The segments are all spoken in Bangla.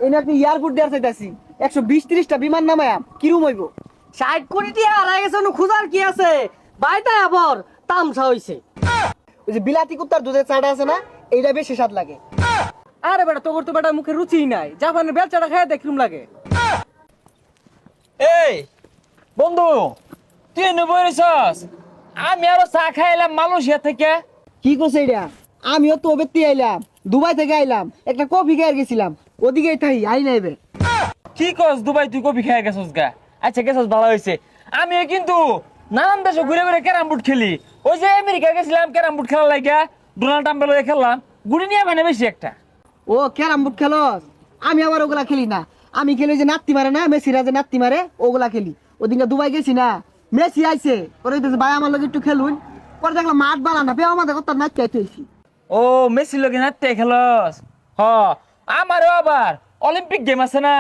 এই নাকি এয়ারপোর্ট দেওয়ার চাইতাছি 120-30টা বিমান নামায়া কিরম হইব? 60 কোটি টাকা হারাই গেছে, খুঁজার কি আছে? বাইটা আবার তামসা হইছে। ওই যে বিলাতি কুত্তার দুধের চাটা আছে না, এইটা বেশি স্বাদ লাগে। আরে বেটা তোর তো বেটা মুখে রুচি নাই, জাপানের বেলচাটা খায় দেখলুম লাগে। এই বন্ধু, তুই এনে বইরেছস? আমি আরো চা খাইলাম মালয়েশিয়া থেকে। কি করছে এটা? আমিও তো বেত্তি আইলাম, দুবাই থেকে আইলাম, একটা কফি খেয়ে গেছিলাম, ওদিকেই থাই আই নাইবে। কি কস দুবাই তুই কফি খেয়ে গেছস গা? আচ্ছা গেছস ভালো হয়েছে। আমিও কিন্তু নানান দেশে ঘুরে ঘুরে ক্যারাম বোর্ড খেলি। ওই যে আমেরিকা গেছিলাম ক্যারাম বোর্ড খেলার লাগিয়া, ডোনাল্ড ট্রাম্পের লগে খেললাম, গুড়ি নিয়ে মানে বেশি একটা। ও ক্যারাম বোর্ড খেলস? আমি আবার ওগুলা খেলি না, আমি খেলি যে নাত্তি মারে না, মেসিরা যে নাত্তি মারে ওগুলা খেলি। ওদিনকে দুবাই গেছি না, মেসি আইছে, পরে হইতেছে ভাই আমার লগে একটু খেলুন, পরে দেখলাম মাঠ বালা না, বেও আমাদের কথা নাচতে আইতেছি। ও মেসির লগে নাচতে খেলস? হ, আমারও আবার অলিম্পিক গেম আছে না,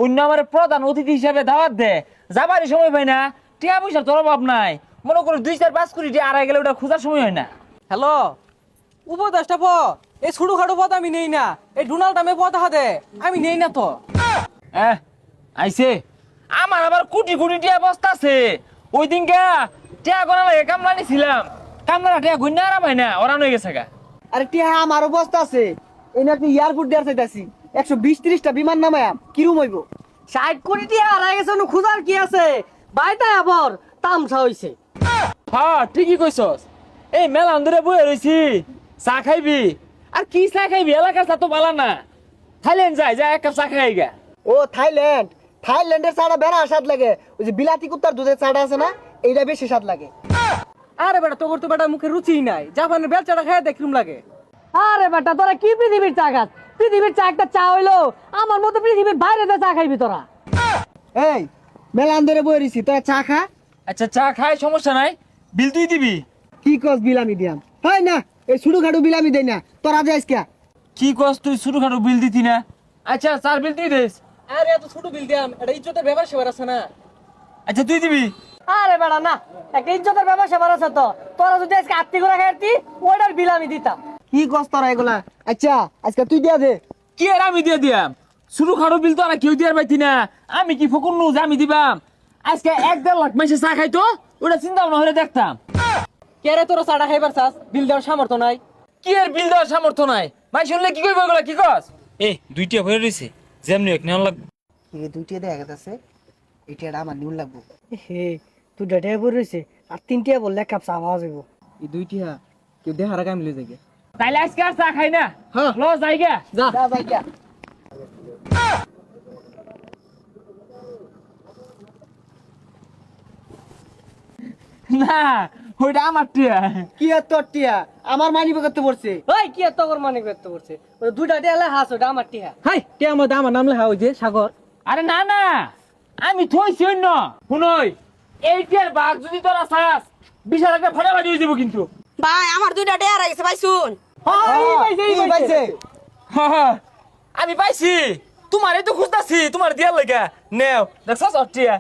অন্য আমার প্রধান অতিথি হিসাবে দাওয়াত দে, যাবারই সময় পাই না, টিয়া পয়সার তোর অভাব নাই। মনে করো 2-4-5 কোটি টিয়া আড়াই গেলে ওটা খোঁজার সময় হয় না। হ্যালো, উপদেশটা পদ, এই ছোট খাটো পদ আমি নেই না, এই ডোনাল্ড ট্রাম্পের পদ হাতে আমি নেই না তো। আইছে আমার আবার কোটি কোটি টিয়া বস্তা আছে। ওই দিন গা টিয়া গোনা লাগে কামলা নিছিলাম, কামলা টিয়া গুন্না আরাম হয় না, ওরান হয়ে গেছে গা। আরে টিয়া আমার অবস্থা আছে, এই নাকি এয়ারপোর্ট দেওয়ার চাইতাছি 120-30টা বিমান নামায়া কিরম হইব? 60 কোটি টাকা হারাই গেছে, খুঁজার কি আছে? বাইটা আবার তামসা হইছে। হ্যাঁ ঠিকই কইছস। এই মেলা ধরে বয়ে রইছি, চা খাইবি? আর কি চা খাইবি, এলাকার চা তো বালা না। থাইল্যান্ড যাই যা, এক কাপ চা খাই গা। ও থাইল্যান্ড, থাইল্যান্ডের চাটা বেড়া স্বাদ লাগে। ওই যে বিলাতি কুত্তার দুধের চাটা আছে না, এইটা বেশি স্বাদ লাগে। আরে বেটা তোর তো বেটা মুখে রুচি নাই, জাপানের বেলচাটা খায় দেখলুম লাগে। আরে বেটা তোরা কি পৃথিবীর চা খাস? পৃথিবীর চা একটা চা হইলো, আমার মতো পৃথিবীর বাইরে চা খাইবি তোরা? এই মেলান ধরে বই রইছি, তোরা চা খা। আচ্ছা চা খাই, সমস্যা নাই, বিল তুই দিবি। কি কস বিলামি দিয়াম? হয় না, এই ছোট খাটো বিলামি দেই না, তোরা যাইস কে? কি কস তুই ছোট খাটো বিল দিতি না? আচ্ছা চার বিল তুই দিস। আরে এত ছোট বিল দিয়াম, এটা ইজ্জতের ব্যাপার সেবার আছে না। আচ্ছা তুই দিবি। আরে বেটা না, একটা ইজ্জতের ব্যবসা বাড়াছে তো। তোরা যদি আজকে আত্মি করে খাইতি, ওইটার বিল আমি দিতাম। কি কস তোরা এগুলা? আচ্ছা আজকে তুই দিয়া দে। কি আর আমি দিয়ে দিয়াম? ছোট খাটো বিল তো আর কেউ দিয়ার পাইতি না, আমি কি ফকুন নু যে আমি দিবাম? আজকে 1-1.5 লাখ মাসে চা খাইতো, ওটা চিন্তা ভাবনা হলে দেখতাম। কে রে তোরা চাটা খাইবার চাস, বিল দেওয়ার সামর্থ্য নাই? কি আর বিল দেওয়ার সামর্থ্য নাই? ভাই শুনলে কি কইব এগুলা, কি কস? দুইটা ভরে রইছে, যেমনি এক নেওয়া লাগবে। এই দুইটা দেখা গেছে, এটা আমার নিউন লাগবো। হে তুই ডেটে বই রইছে, আর 3টা বললে এক কাপ চা পাওয়া যাইব। এই দুইটা কেউ দেখার আগে আমি লই যাই। তাইলে আজকে আর চা খাই না, হ্যাঁ ল যাই গা। যা যা যাই কে। না ওইটা আমার টিয়া। কি আর তোর টিয়া আমার মানি করতে পড়ছে? ওই কি এত তোর মানে করতে করছে? ওই দুইটা টিয়া হাস, ওটা আমার টিয়া। হাই কে আমার নাম লেখা ওই যে সাগর। আরে না না, আমি থইছি অন্য। শুনই, এই টিয়ার বাঘ যদি তোরা চাস, বিশাল একটা ফাটাফাটি হয়ে যাবো কিন্তু। ভাই আমার দুইটা ডেয়ার আছে ভাই শুন। এই পাইছে। হ্যাঁ, আমি পাইছি, তোমার তো খুঁজতাছি, তোমার দিয়ার লাগা নেও, দেখছ টিয়া।